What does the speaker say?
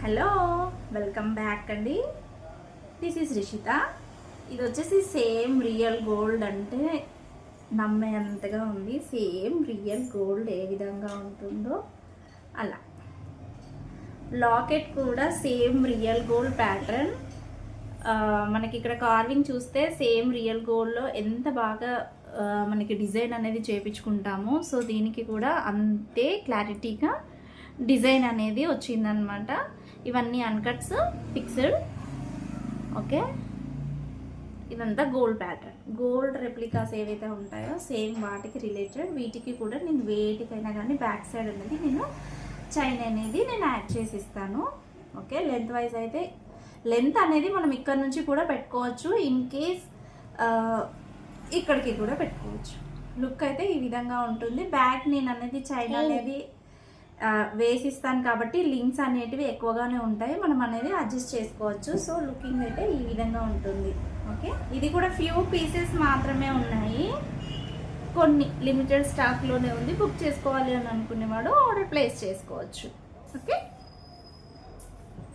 Hello, welcome back అండి. This is Rishitha. ఇది వచ్చేసి సేమ్ రియల్ గోల్డ్ అంటే నమ్మేంతగా ఉంది. సేమ్ రియల్ గోల్డ్ ఏ విధంగా ఉంటుందో అలా. లాకెట్ కూడా సేమ్ రియల్ గోల్డ్ ప్యాటర్న్. మనకి ఇక్కడ కార్వింగ్ చూస్తే సేమ్ రియల్ గోల్డ్లో ఎంత బాగా మనకి డిజైన్ అనేది చేయించుకుంటాము. సో దీనికి కూడా అంతే క్లారిటీగా డిజైన్ అనేది వచ్చిందనమాట. ఇవన్నీ అన్కట్స్, ఫిక్స్డ్. ఓకే, ఇదంతా గోల్డ్ ప్యాటర్న్. గోల్డ్ రెప్లికాస్ ఏవైతే ఉంటాయో సేమ్ వాటికి రిలేటెడ్. వీటికి కూడా నేను వేటికైనా కానీ బ్యాక్ సైడ్ అనేది నేను చైన్ అనేది నేను యాడ్ చేసి ఇస్తాను. ఓకే, లెంత్ వైజ్ అయితే లెంత్ అనేది మనం ఇక్కడ నుంచి కూడా పెట్టుకోవచ్చు. ఇన్ కేస్ ఇక్కడికి కూడా పెట్టుకోవచ్చు. లుక్ అయితే ఈ విధంగా ఉంటుంది. బ్యాక్ నేను అనేది చైన్ అనేది వేసిస్తాను కాబట్టి లింక్స్ అనేటివి ఎక్కువగానే ఉంటాయి. మనం అనేది అడ్జస్ట్ చేసుకోవచ్చు. సో లుకింగ్ అయితే ఈ విధంగా ఉంటుంది. ఓకే, ఇది కూడా ఫ్యూ పీసెస్ మాత్రమే ఉన్నాయి. కొన్ని లిమిటెడ్ స్టాక్లోనే ఉంది. బుక్ చేసుకోవాలి అని అనుకునేవాడు ఆర్డర్ ప్లేస్ చేసుకోవచ్చు. ఓకే.